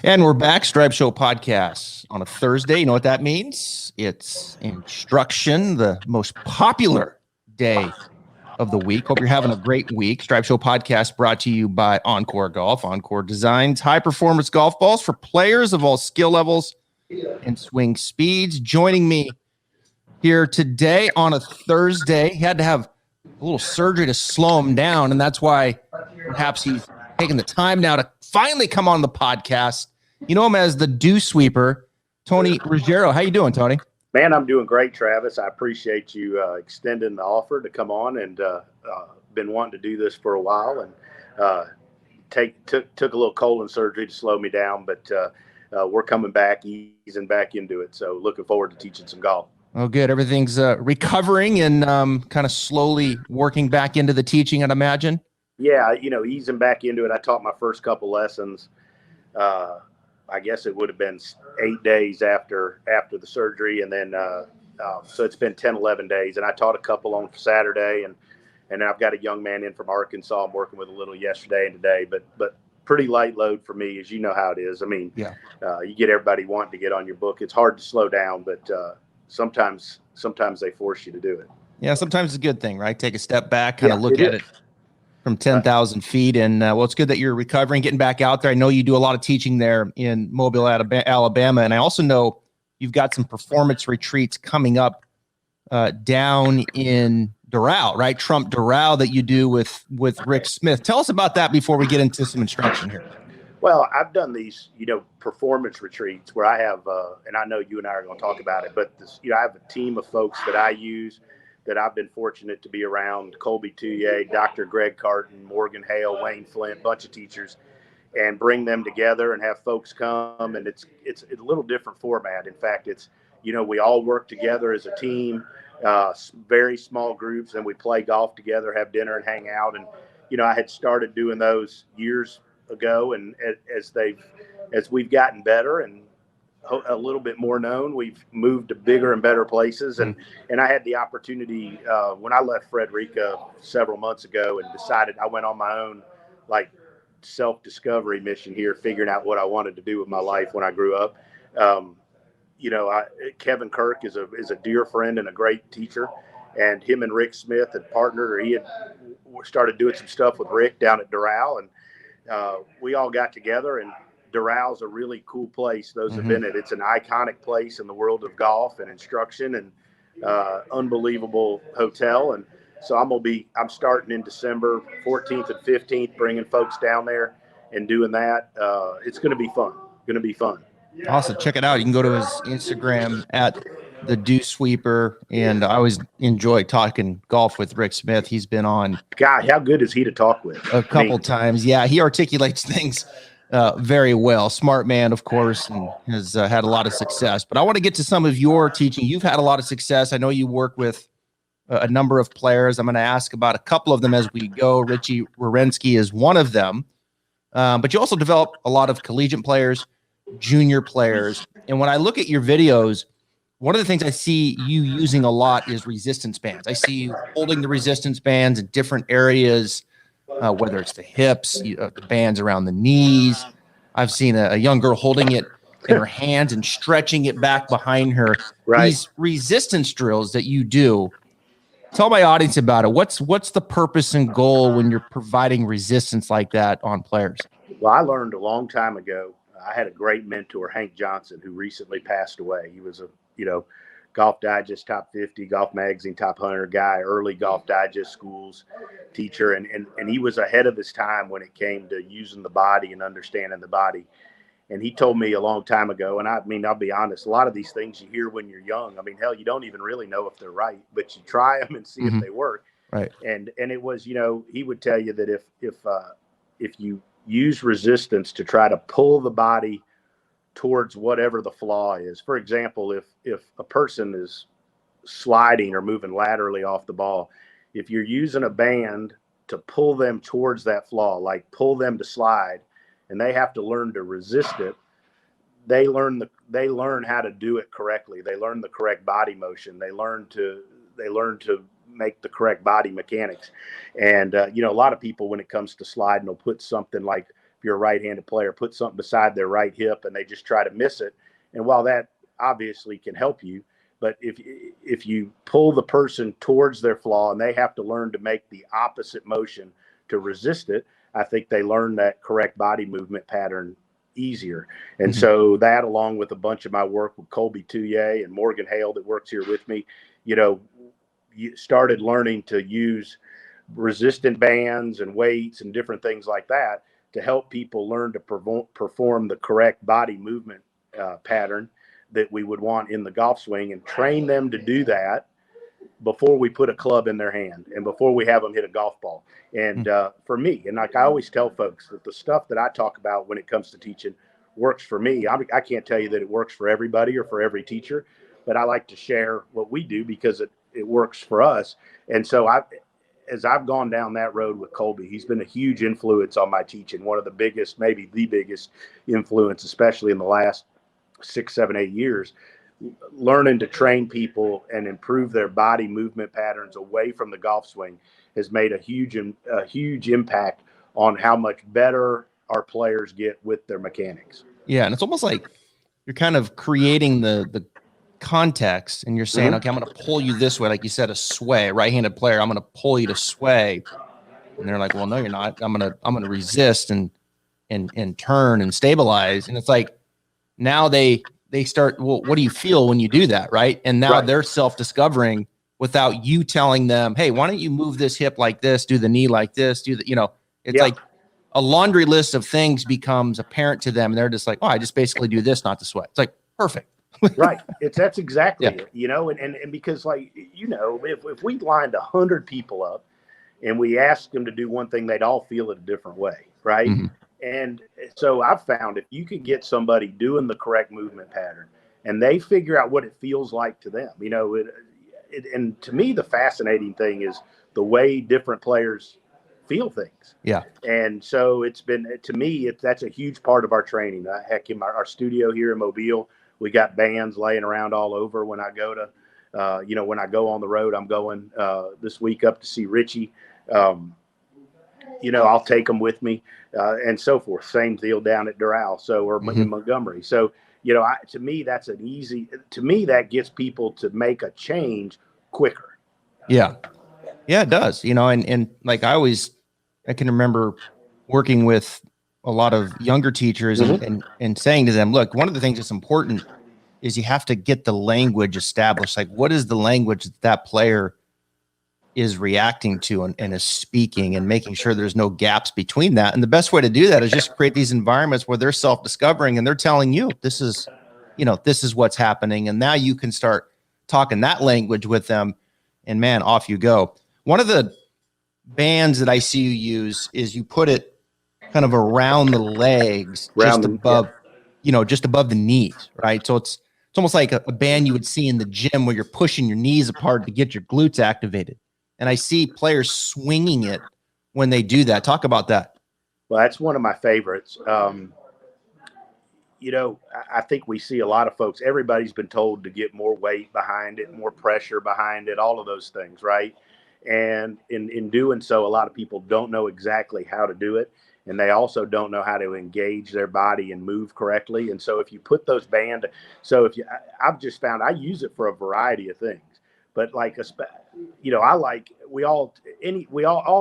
And we're back, Stripe Show podcast on a Thursday. You know what that means? It's Instruction, the most popular day of the week. Hope you're having a great week. Stripe Show podcast brought to you by Encore Golf. Encore designs high-performance golf balls for players of all skill levels and swing speeds. Joining me here today on a Thursday, he had to have a little surgery to slow him down, and that's why perhaps he's taking the time now to finally come on the podcast. You know him as the dew sweeper, Tony Ruggiero. How you doing, Tony? Man, I'm doing great, Travis. I appreciate you extending the offer to come on, and been wanting to do this for a while, and took a little colon surgery to slow me down, but we're coming back, easing back into it. So looking forward to teaching some golf. Oh, good. Everything's recovering and kind of slowly working back into the teaching, I'd imagine. Yeah, easing back into it. I taught my first couple lessons. I guess it would have been 8 days after the surgery, and then so it's been 10, 11 days. And I taught a couple on Saturday, and I've got a young man in from Arkansas I'm working with a little yesterday and today, but pretty light load for me, as you know how it is. I mean, yeah. You get everybody wanting to get on your book. It's hard to slow down, but sometimes they force you to do it. Yeah, sometimes it's a good thing, right? Take a step back, kind of look at it from 10,000 feet. And well, it's good that you're recovering, getting back out there. I know you do a lot of teaching there in Mobile, Alabama. And I also know you've got some performance retreats coming up down in Doral, right? Trump Doral, that you do with Rick Smith. Tell us about that before we get into some instruction here. Well, I've done these, performance retreats where I have, and I know you and I are going to talk about it, but this, I have a team of folks that I use that I've been fortunate to be around: Colby Touye, Dr. Greg Carton, Morgan Hale, Wayne Flint, bunch of teachers, and bring them together and have folks come. And it's a little different format. In fact, it's, we all work together as a team, very small groups, and we play golf together, have dinner and hang out. And, I had started doing those years ago, and as we've gotten better and a little bit more known, we've moved to bigger and better places. And I had the opportunity when I left Frederica several months ago and decided I went on my own, like, self-discovery mission here, figuring out what I wanted to do with my life when I grew up. Kevin Kirk is a dear friend and a great teacher, and him and Rick Smith had partnered, or he had started doing some stuff with Rick down at Doral, and we all got together. And Doral's a really cool place. Those have been it. It's an iconic place in the world of golf and instruction, and unbelievable hotel. And so I'm starting in December 14th and 15th, bringing folks down there and doing that. It's going to be fun. Awesome. Check it out. You can go to his Instagram at the Dew Sweeper. And I always enjoy talking golf with Rick Smith. He's been on. God, how good is he to talk with? A couple times. Yeah. He articulates things very well. Smart man, of course, and has had a lot of success. But I want to get to some of your teaching. You've had a lot of success. I know you work with a number of players. I'm going to ask about a couple of them as we go. Richie Warrenski is one of them. But you also develop a lot of collegiate players, junior players. And when I look at your videos, one of the things I see you using a lot is resistance bands. I see you holding the resistance bands in different areas, whether it's the hips, the bands around the knees. I've seen a young girl holding it in her hands and stretching it back behind her. Right. These resistance drills that you do, tell my audience about it. What's the purpose and goal when you're providing resistance like that on players? Well, I learned a long time ago. I had a great mentor, Hank Johnson, who recently passed away. He was a, Golf Digest top 50, Golf Magazine top 100 guy, early Golf Digest schools teacher. And he was ahead of his time when it came to using the body and understanding the body. And he told me a long time ago, and I'll be honest, a lot of these things you hear when you're young, hell, you don't even really know if they're right, but you try them and see if they work. Right. And it was, he would tell you that if you use resistance to try to pull the body towards whatever the flaw is. For example, if a person is sliding or moving laterally off the ball, if you're using a band to pull them towards that flaw, like pull them to slide, and they have to learn to resist it, they learn how to do it correctly. They learn the correct body motion. They learn to make the correct body mechanics. And a lot of people, when it comes to sliding, will put something like if you're a right-handed player, put something beside their right hip and they just try to miss it. And while that obviously can help you, but if you pull the person towards their flaw and they have to learn to make the opposite motion to resist it, I think they learn that correct body movement pattern easier. And so that, along with a bunch of my work with Colby Touye and Morgan Hale that works here with me, you started learning to use resistant bands and weights and different things like that to help people learn to perform the correct body movement pattern that we would want in the golf swing, and train them to do that before we put a club in their hand and before we have them hit a golf ball. And for me, and like I always tell folks, that the stuff that I talk about when it comes to teaching works for me. I can't tell you that it works for everybody or for every teacher, but I like to share what we do because it works for us. And so as I've gone down that road with Colby, he's been a huge influence on my teaching. One of the biggest, maybe the biggest influence, especially in the last 6, 7, 8 years, learning to train people and improve their body movement patterns away from the golf swing has made a huge impact on how much better our players get with their mechanics. Yeah. And it's almost like you're kind of creating the context, and you're saying, okay, I'm going to pull you this way. Like you said, a sway, right-handed player, I'm going to pull you to sway. And they're like, well, no, you're not. I'm going to resist and turn and stabilize. And it's like, now they start, well, what do you feel when you do that? Right. And now they're self-discovering without you telling them, hey, why don't you move this hip like this, do the knee like this, it's like a laundry list of things becomes apparent to them. And they're just like, oh, I just basically do this, not to sweat. It's like, perfect. Right. That's exactly it, and because, like, if we lined 100 people up and we asked them to do one thing, they'd all feel it a different way. Right. And so I've found if you can get somebody doing the correct movement pattern and they figure out what it feels like to them, and to me, the fascinating thing is the way different players feel things. Yeah. And so it's been, to me, that's a huge part of our training. Heck, in our studio here in Mobile, we got bands laying around all over. When I go to, when I go on the road, I'm going this week up to see Richie. I'll take them with me and so forth. Same deal down at Doral, or in Montgomery. So, to me, that gets people to make a change quicker. Yeah. Yeah, it does. And like I can remember working with a lot of younger teachers and saying to them, look, one of the things that's important is you have to get the language established. Like, what is the language that player is reacting to and is speaking, and making sure there's no gaps between that. And the best way to do that is just create these environments where they're self-discovering and they're telling you, this is what's happening. And now you can start talking that language with them, and man, off you go. One of the bands that I see you use is you put it kind of around the legs, just above the knees, right? So it's almost like a band you would see in the gym where you're pushing your knees apart to get your glutes activated. And I see players swinging it when they do that. Talk about that. Well, that's one of my favorites. I think we see a lot of folks, everybody's been told to get more weight behind it, more pressure behind it, all of those things, right? And in doing so, a lot of people don't know exactly how to do it. And they also don't know how to engage their body and move correctly. And so if you put those I've just found I use it for a variety of things. But all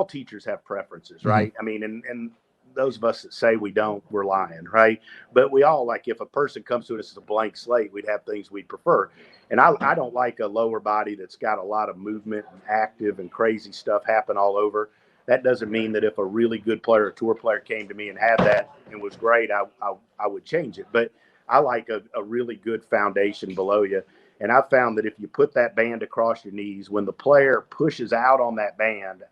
teachers have preferences, right? I mean, and those of us that say we don't, we're lying, right? But we all, like, if a person comes to us as a blank slate, we'd have things we'd prefer. And I don't like a lower body that's got a lot of movement and active and crazy stuff happen all over. That doesn't mean that if a really good player, a tour player, came to me and had that and was great, I would change it. But I like a really good foundation below you. And I've found that if you put that band across your knees, when the player pushes out on that band,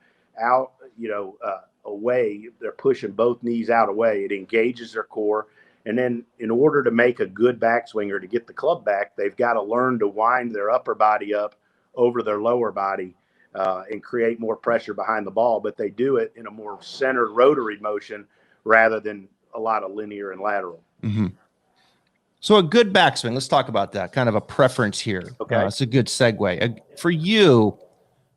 away, they're pushing both knees out away, it engages their core. And then in order to make a good backswinger, to get the club back, they've got to learn to wind their upper body up over their lower body and create more pressure behind the ball. But they do it in a more centered rotary motion rather than a lot of linear and lateral. Mm-hmm. So a good backswing, let's talk about that, kind of a preference here. Okay. It's a good segue. For you,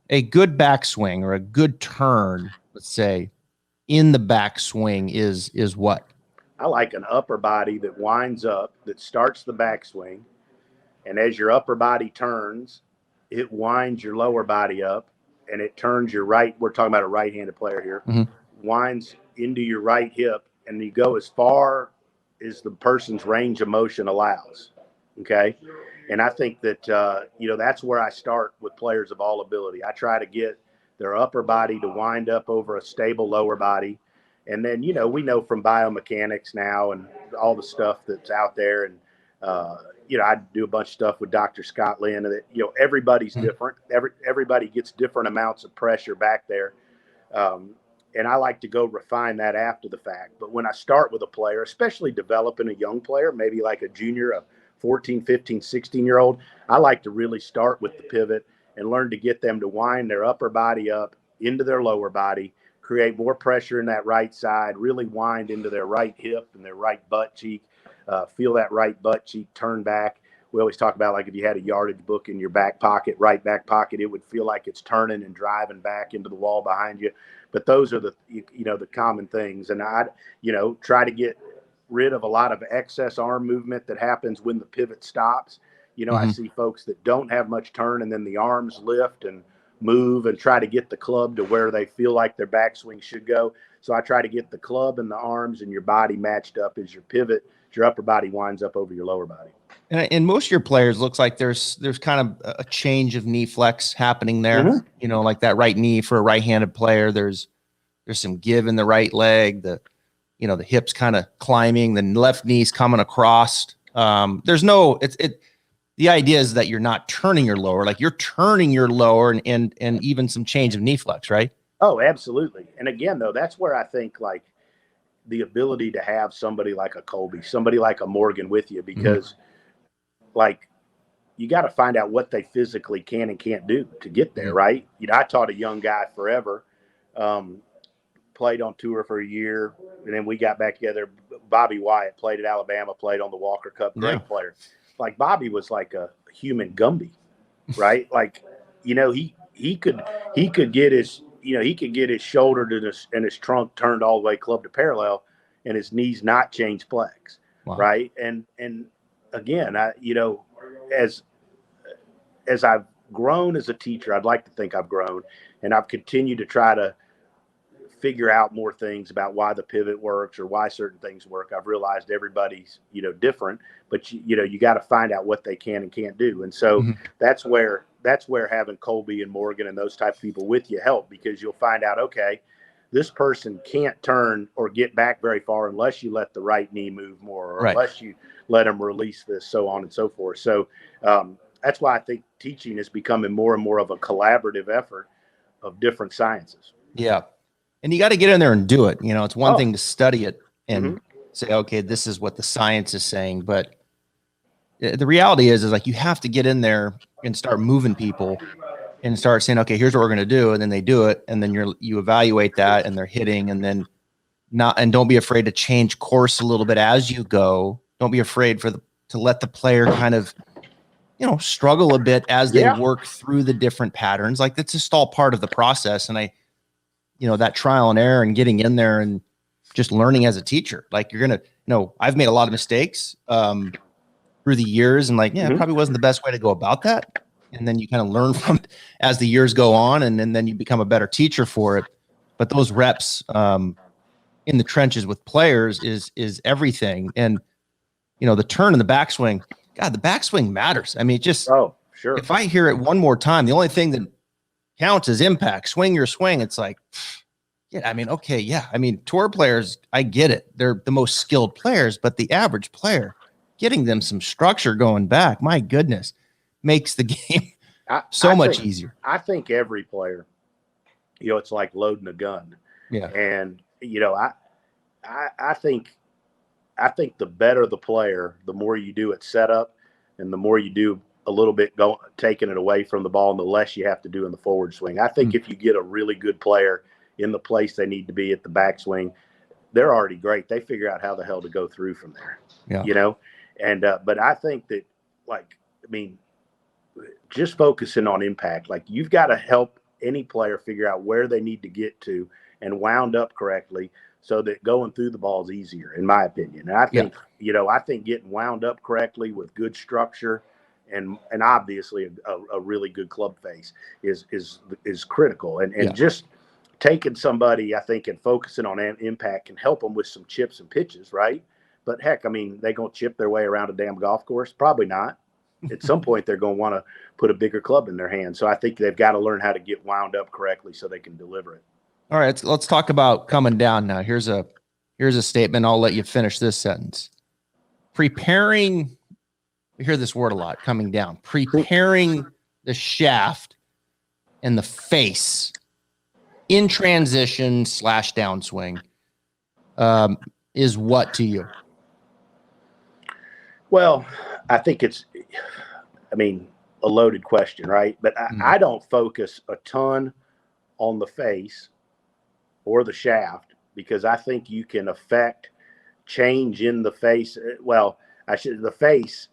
a good backswing or a good turn, let's say, in the backswing is what? I like an upper body that winds up, that starts the backswing, and as your upper body turns, it winds your lower body up, and it turns your right. We're talking about a right-handed player here. Winds into your right hip, and you go as far as the person's range of motion allows. Okay. And I think that, that's where I start with players of all ability. I try to get their upper body to wind up over a stable lower body. And then, we know from biomechanics now and all the stuff that's out there. And, I do a bunch of stuff with Dr. Scott Lynn, and that, everybody's different. Everybody gets different amounts of pressure back there. And I like to go refine that after the fact. But when I start with a player, especially developing a young player, maybe like a junior, a 14, 15, 16-year-old, I like to really start with the pivot and learn to get them to wind their upper body up into their lower body, create more pressure in that right side, really wind into their right hip and their right butt cheek, feel that right butt cheek turn back. We always talk about, like, if you had a yardage book in your back pocket, right back pocket, it would feel like it's turning and driving back into the wall behind you. But those are the common things. And I, try to get rid of a lot of excess arm movement that happens when the pivot stops. I see folks that don't have much turn, and then the arms lift and move and try to get the club to where they feel like their backswing should go. So I try to get the club and the arms and your body matched up as your pivot, your upper body winds up over your lower body. And most of your players looks like there's kind of a change of knee flex happening there. Like that right knee for a right-handed player, there's some give in the right leg, the hips kind of climbing, the left knee's coming across. The idea is that you're not turning your lower, like you're turning your lower and even some change of knee flex, right? Oh, absolutely. And again, though, that's where I think, like, the ability to have somebody like a Colby, somebody like a Morgan with you, because like, you got to find out what they physically can and can't do to get there. Right. I taught a young guy forever, played on tour for a year, and then we got back together. Bobby Wyatt played at Alabama, played on the Walker Cup, great player. Like, Bobby was like a human Gumby, right? Like, he could get his, he could get his shoulder and his trunk turned all the way club to parallel, and his knees not change flex. Wow. Right. And again, as I've grown as a teacher, I'd like to think I've grown, and I've continued to try to figure out more things about why the pivot works or why certain things work. I've realized everybody's, different, but you got to find out what they can and can't do. And so that's where having Colby and Morgan and those type of people with you help, because you'll find out, okay, this person can't turn or get back very far unless you let the right knee move more, or unless you let them release this, so on and so forth. So that's why I think teaching is becoming more and more of a collaborative effort of different sciences. Yeah. And you got to get in there and do it. It's one thing to study it and say, okay, this is what the science is saying. But the reality is like, you have to get in there and start moving people and start saying, okay, here's what we're going to do. And then they do it. And then you evaluate that, and they're hitting, and then don't be afraid to change course a little bit as you go. Don't be afraid to let the player kind of, struggle a bit as they work through the different patterns. Like, that's just all part of the process. And that trial and error and getting in there and just learning as a teacher, like, you're going to, I've made a lot of mistakes through the years, and like, it probably wasn't the best way to go about that. And then you kind of learn from it as the years go on, and then you become a better teacher for it. But those reps in the trenches with players is everything. And, the turn and the backswing, God, the backswing matters. I mean, if I hear it one more time, the only thing that counts is impact. Swing your swing. It's like, tour players, I get it. They're the most skilled players, but the average player, getting them some structure going back, my goodness, makes the game so much easier. I think every player, it's like loading a gun. Yeah. And, I think the better the player, the more you do at setup, and the more you do a little bit taking it away from the ball, and the less you have to do in the forward swing. I think if you get a really good player in the place they need to be at the backswing, they're already great. They figure out how the hell to go through from there. Yeah. And but I think that, just focusing on impact, like, you've got to help any player figure out where they need to get to and wound up correctly so that going through the ball is easier, in my opinion. And I think, I think getting wound up correctly with good structure and obviously a really good club face is critical. And just taking somebody, I think, and focusing on impact can help them with some chips and pitches, right? But heck, I mean, they going to chip their way around a damn golf course? Probably not. At some point, they're going to want to put a bigger club in their hand. So I think they've got to learn how to get wound up correctly so they can deliver it. All right, let's talk about coming down now. Here's a statement. I'll let you finish this sentence. Preparing, we hear this word a lot, coming down. Preparing the shaft and the face in transition / downswing is what to you? Well, I think it's, a loaded question, right? But I don't focus a ton on the face or the shaft because I think you can affect change in the face. Well, the face,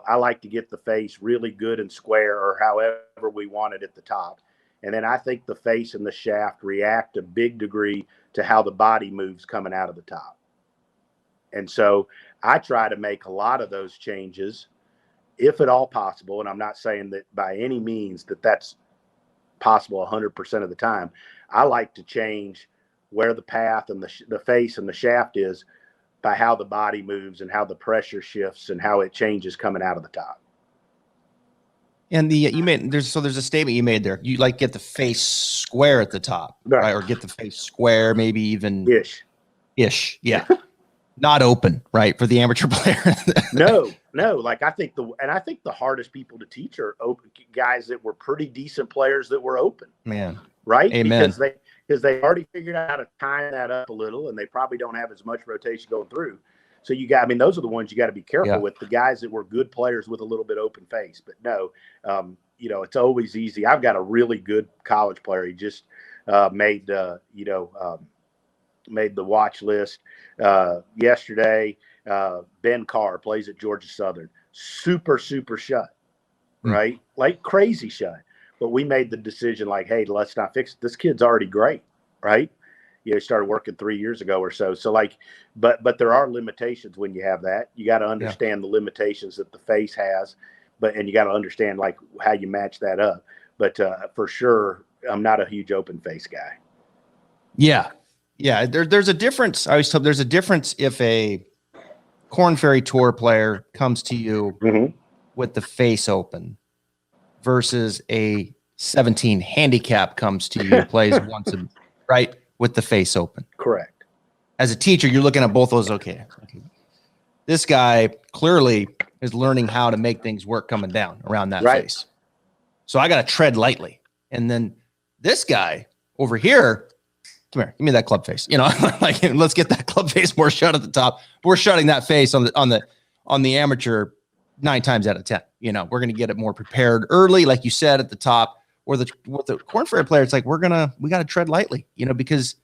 I like to get the face really good and square or however we want it at the top. And then I think the face and the shaft react a big degree to how the body moves coming out of the top. And so I try to make a lot of those changes, if at all possible. And I'm not saying that by any means that that's possible 100% of the time. I like to change where the path and the face and the shaft is by how the body moves and how the pressure shifts and how it changes coming out of the top. And there's a statement you made there. You like get the face square at the top, right? Or get the face square, maybe even ish. Yeah. Not open, right? For the amateur player. No. Like I think the hardest people to teach are open guys that were pretty decent players that were open. Man. Right. Amen. Because they already figured out how to time that up a little and they probably don't have as much rotation going through. So those are the ones you got to be careful with, the guys that were good players with a little bit open face. But no, it's always easy. I've got a really good college player. He just made the watch list yesterday. Ben Carr plays at Georgia Southern. Super shut, right? Like crazy shut. But we made the decision like, hey, let's not fix it. This kid's already great, right? He started working 3 years ago or so. So but there are limitations when you have that. You got to understand the limitations that the face has, and you got to understand like how you match that up. But for sure, I'm not a huge open face guy. Yeah. There's a difference. I always tell there's a difference if a Korn Ferry Tour player comes to you with the face open versus a 17 handicap comes to you, plays once right with the face open. Correct. As a teacher, you're looking at both those. Okay. This guy clearly is learning how to make things work coming down around that face. So I got to tread lightly. And then this guy over here, come here, give me that club face. Like let's get that club face more shut at the top. We're shutting that face on the amateur 9 times out of 10. We're going to get it more prepared early, like you said at the top. Or with the Korn Ferry player, it's like we got to tread lightly, because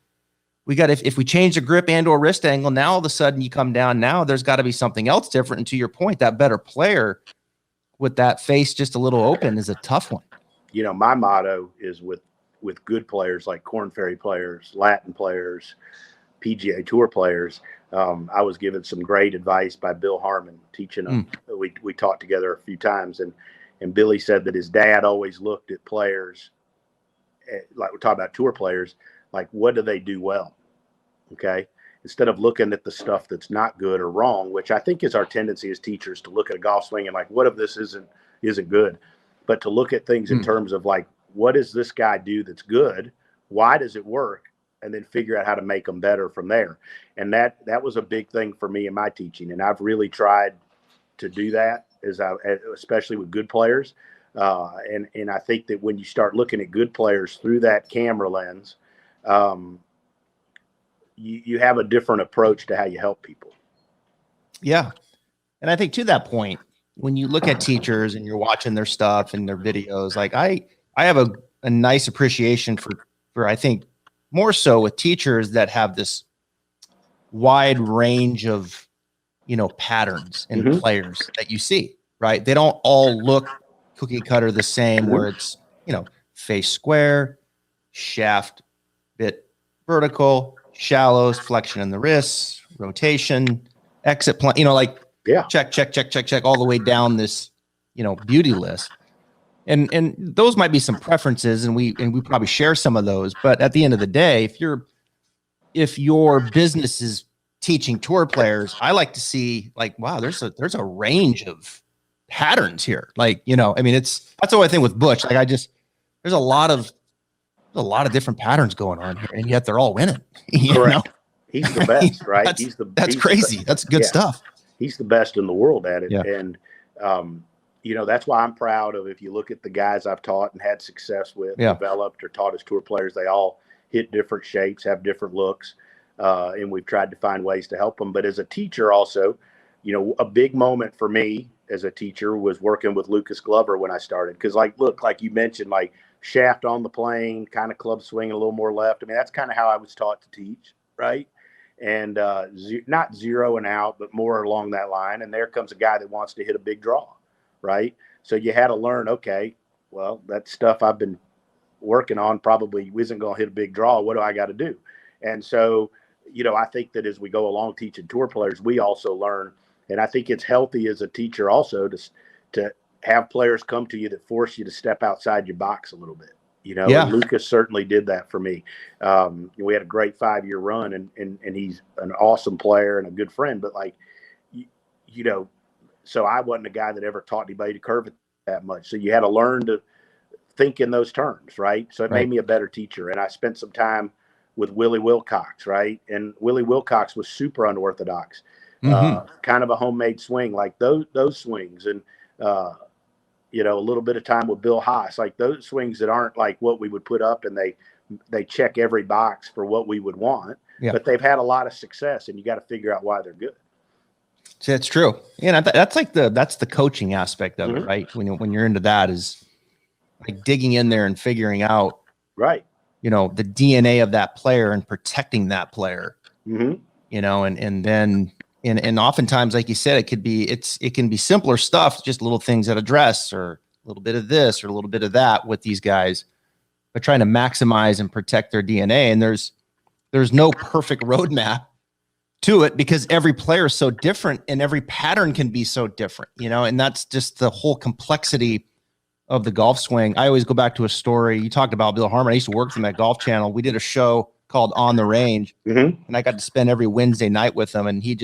we got if we change the grip and or wrist angle, now all of a sudden you come down. Now there's got to be something else different. And to your point, that better player with that face just a little open is a tough one. My motto is with good players like Korn Ferry players, Latin players, PGA Tour players. I was given some great advice by Bill Harmon teaching them. We talked together a few times, and Billy said that his dad always looked at players, like we're talking about tour players, like what do they do well? Okay. Instead of looking at the stuff that's not good or wrong, which I think is our tendency as teachers to look at a golf swing and like, what if this isn't good? But to look at things in terms of like, what does this guy do that's good? Why does it work? And then figure out how to make them better from there. And that was a big thing for me in my teaching. And I've really tried to do that, especially with good players. And I think that when you start looking at good players through that camera lens, you have a different approach to how you help people. Yeah. And I think to that point, when you look at teachers and you're watching their stuff and their videos, like I have a nice appreciation for I think more so with teachers that have this wide range of, patterns in players that you see, right? They don't all look cookie cutter the same where it's, face square, shaft bit vertical, shallows, flexion in the wrists, rotation, exit plan, like check, all the way down this, beauty list. And those might be some preferences, and we probably share some of those. But at the end of the day, if your business is teaching tour players, I like to see wow, there's a range of patterns here. That's the only thing with Butch. There's a lot of different patterns going on here, and yet they're all winning. Correct. He's the best, right? That's crazy. That's good stuff. He's the best in the world at it. Yeah. And, that's why I'm proud of, if you look at the guys I've taught and had success with, developed or taught as tour players, they all hit different shapes, have different looks. And we've tried to find ways to help them. But as a teacher also, a big moment for me as a teacher was working with Lucas Glover when I started. Because like you mentioned, shaft on the plane, kind of club swing a little more left. I mean, that's kind of how I was taught to teach, right? And not zeroing out, but more along that line. And there comes a guy that wants to hit a big draw, right? So you had to learn, okay, well, that stuff I've been working on probably isn't going to hit a big draw. What do I got to do? And so, I think that as we go along teaching tour players, we also learn. And I think it's healthy as a teacher also to have players come to you that force you to step outside your box a little bit. And Lucas certainly did that for me. We had a great 5-year run, and he's an awesome player and a good friend. But so I wasn't a guy that ever taught anybody to curve it that much. So you had to learn to think in those terms, right? So it made me a better teacher. And I spent some time with Willie Wilcox, right? And Willie Wilcox was super unorthodox, kind of a homemade swing, like those swings, and a little bit of time with Bill Haas, like those swings that aren't like what we would put up, and they check every box for what we would want, but they've had a lot of success, and you got to figure out why they're good. See, that's true. That's that's the coaching aspect of it, right? When you're into that, is like digging in there and figuring out, right, the DNA of that player and protecting that player, and then and oftentimes, like you said, it can be simpler stuff, just little things that address, or a little bit of this or a little bit of that with these guys, but trying to maximize and protect their DNA. And there's no perfect roadmap to it, because every player is so different and every pattern can be so different, and that's just the whole complexity of the golf swing. I always go back to a story. You talked about Bill Harmon. I used to work for him at Golf Channel. We did a show called On the Range, and I got to spend every Wednesday night with him. And he'd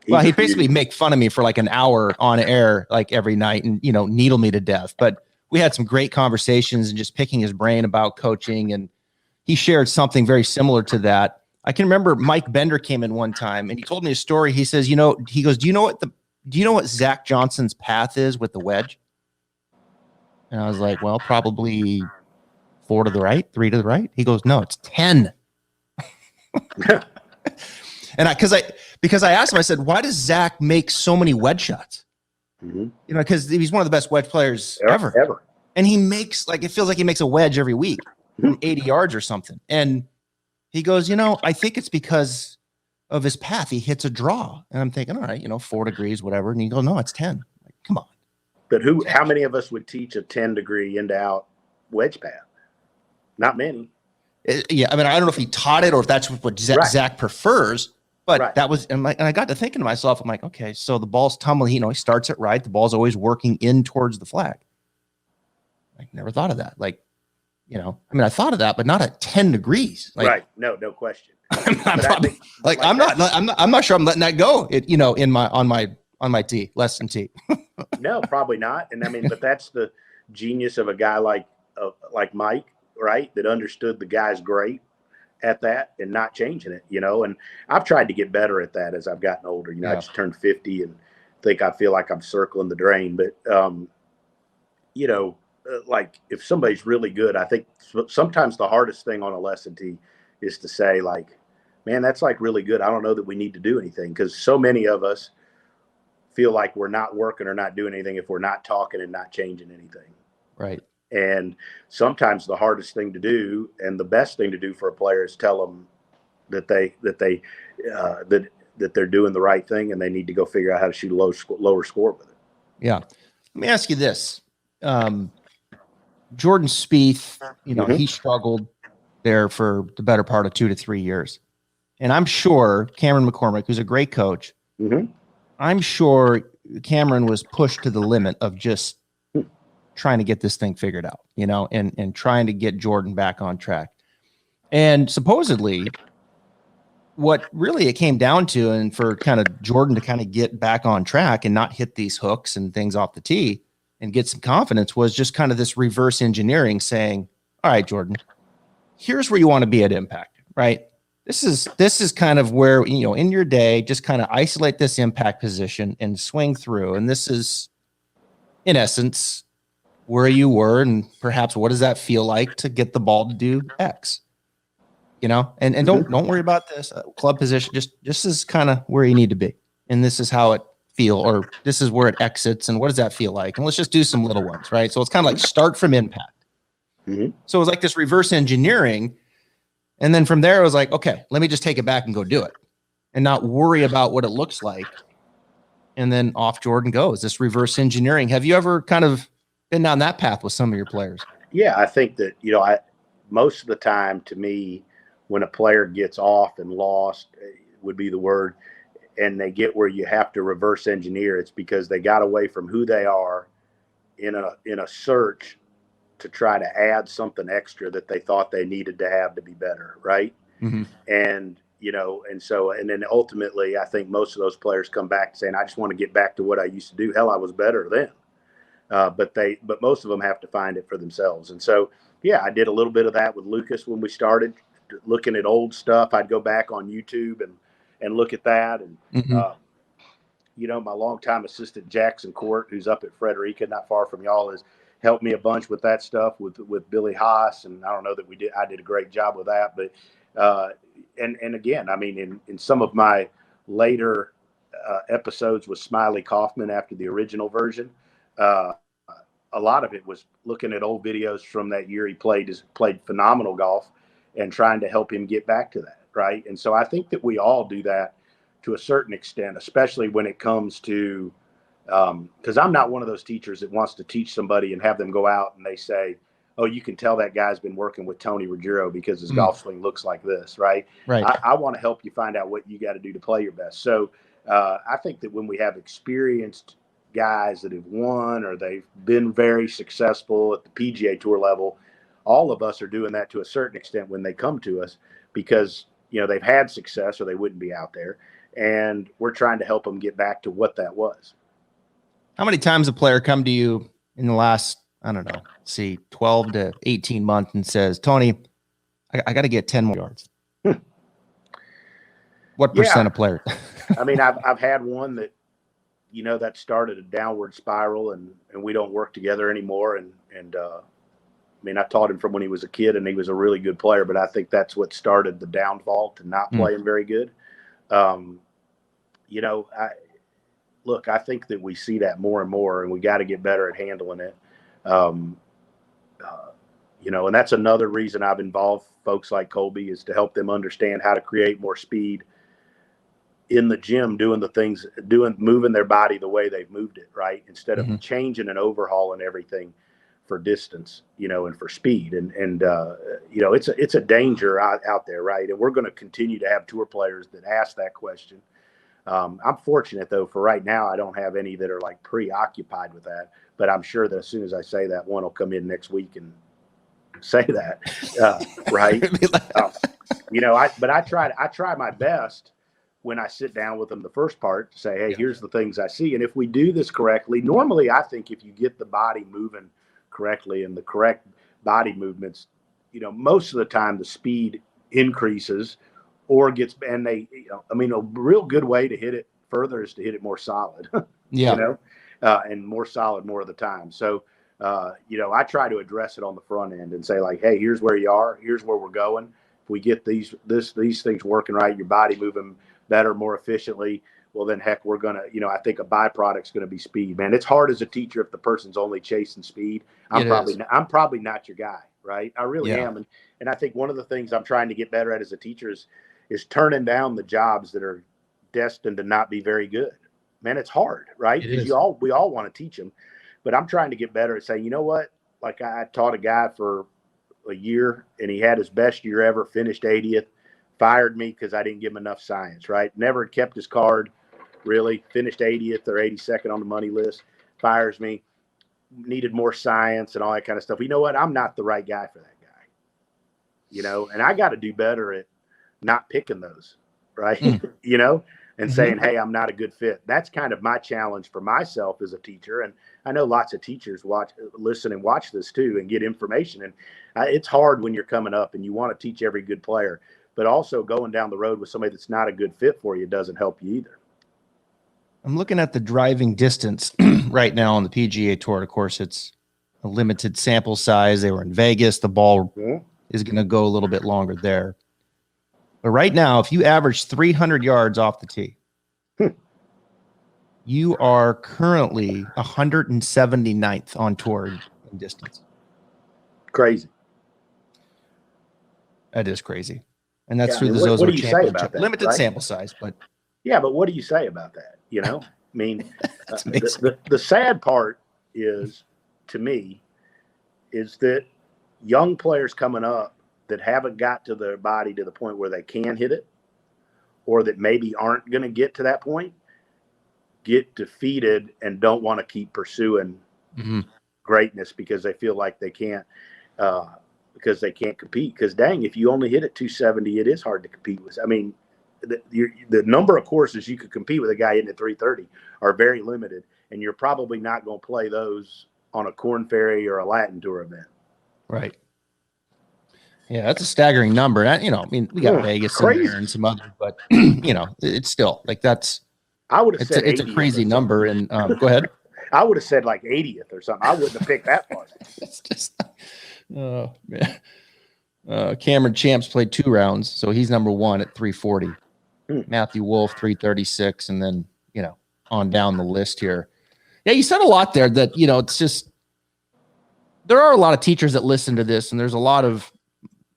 basically make fun of me for like an hour on air, like every night, and, needle me to death. But we had some great conversations and just picking his brain about coaching. And he shared something very similar to that. I can remember Mike Bender came in one time and he told me a story. He says, he goes, do you know what Zach Johnson's path is with the wedge? And I was like, well, probably 4 to the right, 3 to the right. He goes, no, it's 10. And because I asked him, I said, why does Zach make so many wedge shots? Because he's one of the best wedge players ever. And he makes, it feels like he makes a wedge every week from 80 yards or something. And he goes, I think it's because of his path. He hits a draw. And I'm thinking, all right, 4 degrees, whatever. And he goes, no, it's 10. Like, come on. But how many of us would teach a 10-degree into out wedge path? Not many. I don't know if he taught it or if that's what Zach prefers, but that was, and I got to thinking to myself, I'm like, okay, so the ball's tumbling, he starts it right. The ball's always working in towards the flag. I never thought of that. I thought of that, but not at 10 degrees. Right. No question. I'm not sure I'm letting that go. On my tee, less than tee. No, probably not. And but that's the genius of a guy like Mike, right? That understood the guy's great at that and not changing it, and I've tried to get better at that as I've gotten older. I just turned 50 and I feel like I'm circling the drain, but, if somebody's really good, I think sometimes the hardest thing on a lesson tee is to say man, that's really good. I don't know that we need to do anything, because so many of us feel like we're not working or not doing anything if we're not talking and not changing anything. Right. And sometimes the hardest thing to do and the best thing to do for a player is tell them that they're doing the right thing and they need to go figure out how to shoot a lower score with it. Yeah. Let me ask you this. Jordan Spieth, he struggled there for the better part of 2 to 3 years. And I'm sure Cameron McCormick, who's a great coach, I'm sure Cameron was pushed to the limit of just trying to get this thing figured out, you know, and trying to get Jordan back on track. And supposedly what really it came down to, and for kind of Jordan to kind of get back on track and not hit these hooks and things off the tee and get some confidence, was just kind of this reverse engineering saying, all right, Jordan, here's where you want to be at impact, right? This is kind of where, you know, in your day, just kind of isolate this impact position and swing through. And this is, in essence, where you were, and perhaps what does that feel like to get the ball to do X, you know? And don't worry about this club position. Just this is kind of where you need to be, and this is how it feel, or this is where it exits, and what does that feel like? And let's just do some little ones, right? So it's kind of like start from impact. So it was like this reverse engineering. And then from there, it was like, okay, let me just take it back and go do it and not worry about what it looks like. And then off Jordan goes, this reverse engineering. Have you ever kind of been down that path with some of your players? Yeah, I think that, you know, most of the time, to me, when a player gets off and lost would be the word, and they get where you have to reverse engineer, it's because they got away from who they are in a search to try to add something extra that they thought they needed to have to be better, right? And, you know, and then ultimately, I think most of those players come back saying, I just want to get back to what I used to do. Hell, I was better then. But most of them have to find it for themselves. And so, yeah, I did a little bit of that with Lucas when we started looking at old stuff. I'd go back on YouTube and look at that. And, you know, my longtime assistant, Jackson Court, who's up at Frederica, not far from y'all, has helped me a bunch with that stuff with Billy Haas. And I don't know that I did a great job with that, but, and again, I mean, in some of my later episodes with Smiley Kaufman after the original version, a lot of it was looking at old videos from that year he played phenomenal golf and trying to help him get back to that, right? And so I think that we all do that to a certain extent, especially when it comes to because I'm not one of those teachers that wants to teach somebody and have them go out and they say, oh, you can tell that guy's been working with Tony Ruggiero because his golf swing looks like this, right? I want to help you find out what you got to do to play your best. So I think that when we have experienced guys that have won or they've been very successful at the PGA Tour level, all of us are doing that to a certain extent when they come to us because, you know, they've had success or they wouldn't be out there. And we're trying to help them get back to what that was. How many times a player come to you in the last, I don't know, 12 to 18 months and says, Tony, I got to get 10 more yards? What percent of players? I mean, I've had one that, you know, that started a downward spiral and we don't work together anymore. And I mean, I taught him from when he was a kid and he was a really good player, but I think that's what started the downfall to not playing very good. You know, I think that we see that more and more, and we got to get better at handling it. You know, and that's another reason I've involved folks like Colby is to help them understand how to create more speed in the gym, moving their body the way they've moved it, right? Instead of changing and overhauling everything for distance, you know, and for speed. And you know, it's a danger out there, right? And we're going to continue to have tour players that ask that question. I'm fortunate, though, for right now, I don't have any that are like preoccupied with that. But I'm sure that as soon as I say that, one will come in next week and say that, right? You know, I try my best when I sit down with them the first part to say, hey, here's the things I see. And if we do this correctly, normally I think if you get the body moving correctly and the correct body movements, you know, most of the time the speed increases or gets, and they, you know, I mean, a real good way to hit it further is to hit it more solid, you know, and more solid more of the time. So, you know, I try to address it on the front end and say like, hey, here's where you are, here's where we're going. If we get these things working right, your body moving better, more efficiently, well then heck, we're going to, you know, I think a byproduct's going to be speed, man. It's hard as a teacher if the person's only chasing speed. I'm probably not your guy, right? I really am. And I think one of the things I'm trying to get better at as a teacher is turning down the jobs that are destined to not be very good. Man, it's hard, right? Because we all want to teach them, but I'm trying to get better at saying, you know what? Like I taught a guy for a year, and he had his best year ever, finished 80th, fired me because I didn't give him enough science, right? Never kept his card, really. Finished 80th or 82nd on the money list, fires me, needed more science and all that kind of stuff. You know what? I'm not the right guy for that guy, you know, and I got to do better at not picking those, right? You know, and saying, hey, I'm not a good fit. That's kind of my challenge for myself as a teacher. And I know lots of teachers listen and watch this too and get information. And it's hard when you're coming up and you want to teach every good player, but also going down the road with somebody that's not a good fit for you doesn't help you either. I'm looking at the driving distance right now on the PGA Tour. Of course, it's a limited sample size. They were in Vegas. The ball is going to go a little bit longer there. But right now, if you average 300 yards off the tee, you are currently 179th on tour in distance. Crazy. That is crazy. And that's through the Zozo what do you say Championship. about that, Limited right? sample size, but yeah, but what do you say about that? You know, I mean, the sad part is, to me, is that young players coming up that haven't got to their body to the point where they can hit it, or that maybe aren't going to get to that point, get defeated and don't want to keep pursuing greatness because they feel like they can't, because they can't compete. Because dang, if you only hit at 270, it is hard to compete with. I mean, the number of courses you could compete with a guy hitting at 330 are very limited, and you're probably not going to play those on a Corn Ferry or a Latin Tour event. Right. Yeah, that's a staggering number. And, you know, I mean, we got Vegas in there and some others, but you know, it's still like I would have said it's a crazy number. And go ahead. I would have said like 80th or something. I wouldn't have picked that far. It's just, oh man. Cameron Champs played 2 rounds, so he's number 1 at 340. Matthew Wolf 336, and then you know on down the list here. Yeah, you said a lot there. That you know, it's just there are a lot of teachers that listen to this, and there's a lot of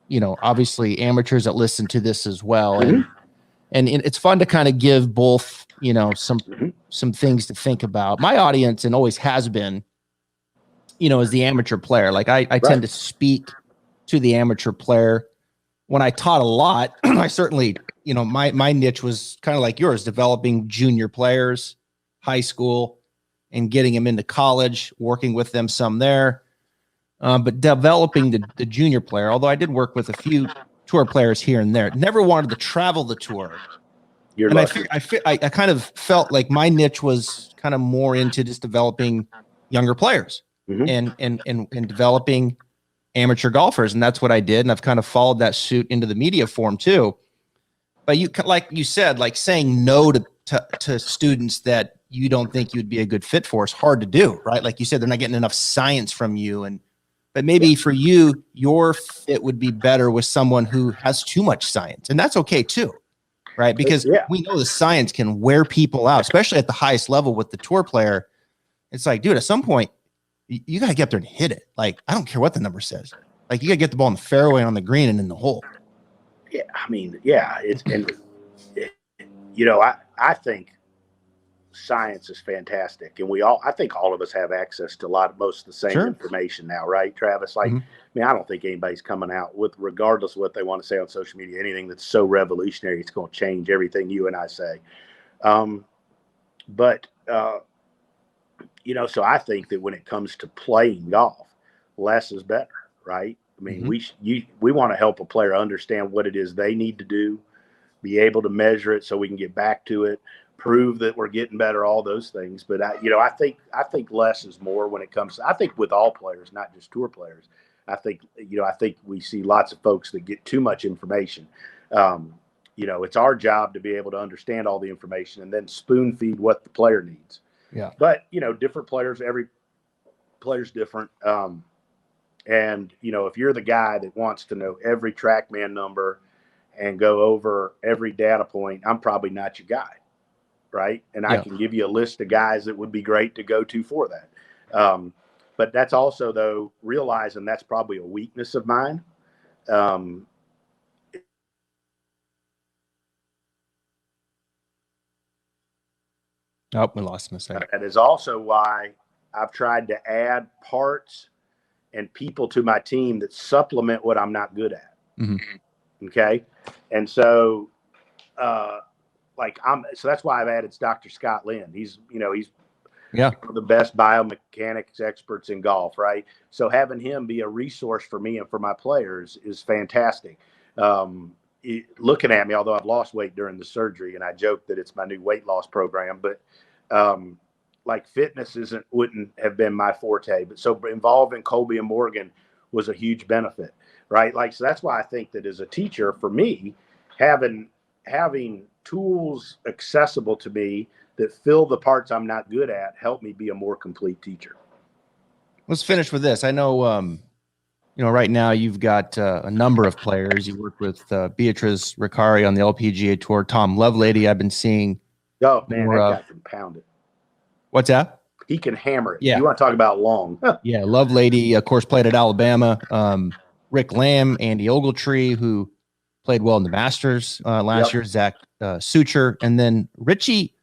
you know, obviously amateurs that listen to this as well. And it's fun to kind of give both, you know, some things to think about. My audience, and always has been, you know, is the amateur player. Like I tend to speak to the amateur player. When I taught a lot, I certainly, you know, my niche was kind of like yours, developing junior players, high school, and getting them into college, working with them some there. But developing the junior player, although I did work with a few tour players here and there, never wanted to travel the tour. I kind of felt like my niche was kind of more into just developing younger players and developing amateur golfers. And that's what I did. And I've kind of followed that suit into the media form too. But you, like you said, like saying no to students that you don't think you'd be a good fit for is hard to do, right? Like you said, they're not getting enough science from you. But maybe for you, your fit would be better with someone who has too much science. And that's okay too, right? Because we know the science can wear people out, especially at the highest level with the tour player. It's like, dude, at some point, you got to get up there and hit it. Like, I don't care what the number says. Like, you got to get the ball in the fairway, on the green, and in the hole. Yeah, I mean, yeah. You know, I think science is fantastic, and I think all of us have access to most of the same information now, right, Travis? Like, I mean, I don't think anybody's coming out with, regardless of what they want to say on social media, anything that's so revolutionary, it's going to change everything you and I say. You know, so I think that when it comes to playing golf, less is better, right? I mean, we want to help a player understand what it is they need to do, be able to measure it so we can get back to it, prove that we're getting better, all those things. But I think less is more when it comes. I think with all players, not just tour players. I think we see lots of folks that get too much information. You know, it's our job to be able to understand all the information and then spoon feed what the player needs. Yeah. But you know, different players, every player's different. And you know, if you're the guy that wants to know every TrackMan number and go over every data point, I'm probably not your guy. Right. And I can give you a list of guys that would be great to go to for that. But that's also, though, realizing that's probably a weakness of mine. Oh, we lost him a second. That is also why I've tried to add parts and people to my team that supplement what I'm not good at. Mm-hmm. Okay. And so, so that's why I've added Dr. Scott Lynn. He's Yeah. one of the best biomechanics experts in golf, right? So having him be a resource for me and for my players is fantastic. Looking at me, although I've lost weight during the surgery, and I joke that it's my new weight loss program, but like fitness wouldn't have been my forte. But so involving Colby and Morgan was a huge benefit, right? Like, so that's why I think that as a teacher, for me, having tools accessible to me that fill the parts I'm not good at help me be a more complete teacher. Let's finish with this. I know, right now you've got a number of players. You work with Beatrice Riccari on the LPGA Tour, Tom Lovelady. I've been seeing. Oh, man, that guy can pound it. What's that? He can hammer it. Yeah. You want to talk about long. Yeah, Lovelady, of course, played at Alabama. Rick Lamb, Andy Ogletree, who played well in the Masters last year, Zach Sucher, and then Richie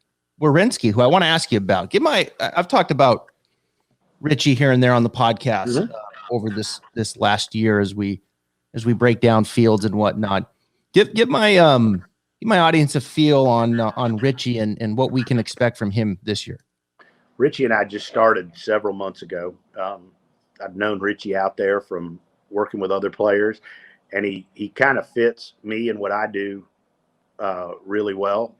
Warrenski, who I want to ask you about. I've talked about Richie here and there on the podcast over this last year as we break down fields and whatnot. Give my audience a feel on Richie and what we can expect from him this year. Richie and I just started several months ago. I've known Richie out there from working with other players, and he kind of fits me and what I do really well.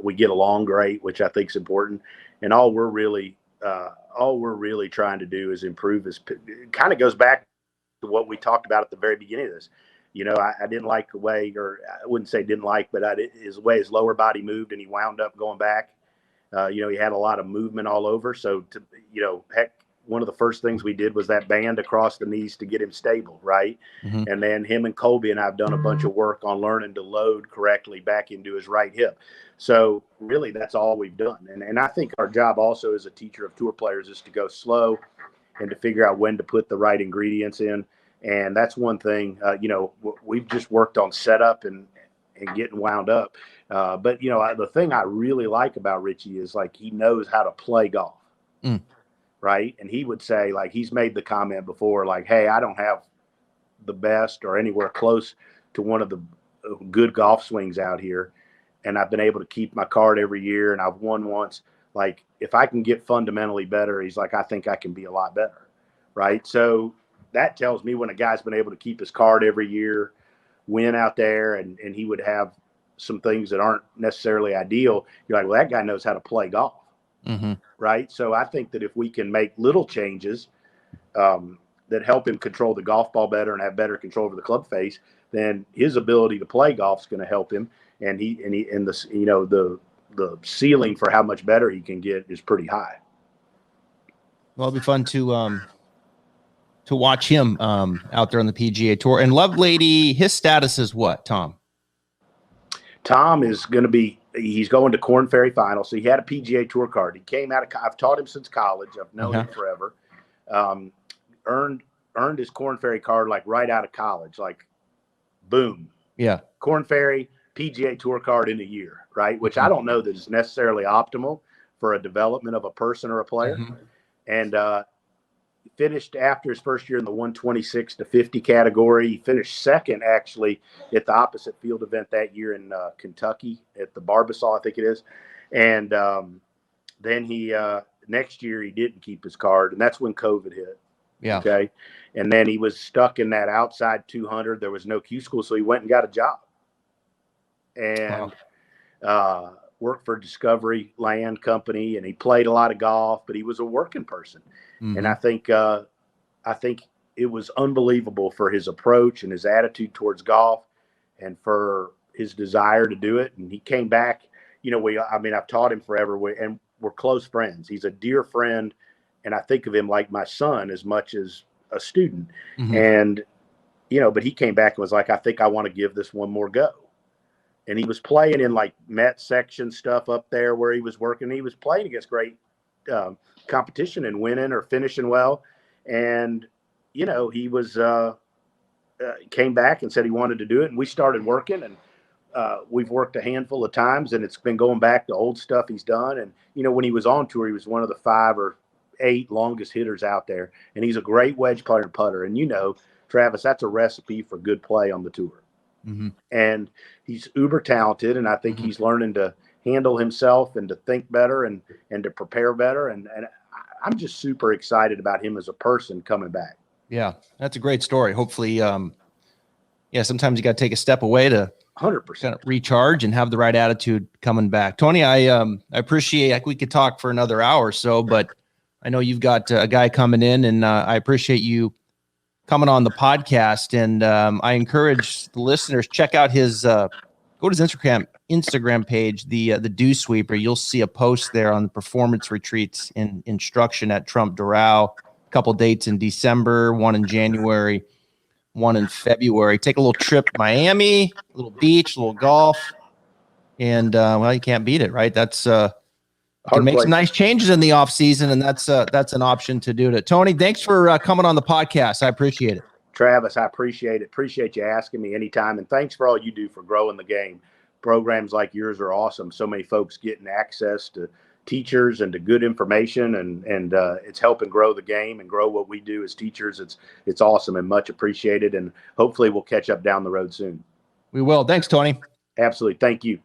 We get along great, which I think is important. And all we're really trying to do is improve his. It kind of goes back to what we talked about at the very beginning of this. I didn't like the way, or I wouldn't say didn't like, but his way his lower body moved, and he wound up going back. He had a lot of movement all over. So, heck, one of the first things we did was that band across the knees to get him stable, right? Mm-hmm. And then him and Colby and I have done a bunch of work on learning to load correctly back into his right hip. So really, that's all we've done. And I think our job also as a teacher of tour players is to go slow and to figure out when to put the right ingredients in. And that's one thing, we've just worked on setup and getting wound up. But the thing I really like about Richie is like he knows how to play golf, right? And he would say, like, he's made the comment before, like, hey, I don't have the best or anywhere close to one of the good golf swings out here, and I've been able to keep my card every year, and I've won once. Like, if I can get fundamentally better, he's like, I think I can be a lot better, right? So that tells me when a guy's been able to keep his card every year, win out there, and he would have some things that aren't necessarily ideal, you're like, well, that guy knows how to play golf. Mm-hmm. Right. So I think that if we can make little changes that help him control the golf ball better and have better control over the club face, then his ability to play golf is going to help him. And the ceiling for how much better he can get is pretty high. Well, it'll be fun to watch him out there on the PGA Tour. And Lovelady, his status is what, Tom? Tom is going to be, he's going to Korn Ferry Final. So he had a PGA Tour card. He came out of, I've taught him since college. I've known him forever. Earned his Korn Ferry card like right out of college, like boom. Yeah. Korn Ferry PGA Tour card in a year, right? Which I don't know that is necessarily optimal for a development of a person or a player. Mm-hmm. And finished after his first year in the 126 to 50 category. He finished second actually at the opposite field event that year in Kentucky at the Barbasol, I think it is. And then he next year he didn't keep his card, and that's when COVID hit. Yeah. Okay. And then he was stuck in that outside 200. There was no Q school, so he went and got a job and worked for Discovery Land Company, and he played a lot of golf, but he was a working person. Mm-hmm. And I think it was unbelievable for his approach and his attitude towards golf and for his desire to do it. And he came back, I've taught him forever, and we're close friends. He's a dear friend. And I think of him like my son as much as a student. Mm-hmm. And, but he came back and was like, I think I want to give this one more go. And he was playing in like Met section stuff up there where he was working. He was playing against great competition and winning or finishing well. And, he was came back and said he wanted to do it. And we started working, and we've worked a handful of times, and it's been going back to old stuff he's done. And, when he was on tour, he was one of the 5 or 8 longest hitters out there, and he's a great wedge player and putter. And Travis, that's a recipe for good play on the tour. Mm-hmm. And he's uber talented, and I think he's learning to handle himself and to think better and to prepare better. And I'm just super excited about him as a person coming back. Yeah, that's a great story. Hopefully, sometimes you got to take a step away to 100% kind of recharge and have the right attitude coming back. Tony, I appreciate, we could talk for another hour or so, but I know you've got a guy coming in, and I appreciate you coming on the podcast. And I encourage the listeners, check out his, go to his Instagram page, the Dew Sweeper. You'll see a post there on the performance retreats in Instruction at Trump Doral. A couple dates in December, one in January, one in February. Take a little trip to Miami, a little beach, a little golf, and you can't beat it, right? That's you can make some nice changes in the off season, and that's an option to do it. Tony, thanks for coming on the podcast. I appreciate it. Travis, I appreciate it. Appreciate you asking me anytime, and thanks for all you do for growing the game. Programs like yours are awesome. So many folks getting access to teachers and to good information, and it's helping grow the game and grow what we do as teachers. It's awesome and much appreciated, and hopefully we'll catch up down the road soon. We will. Thanks, Tony. Absolutely. Thank you.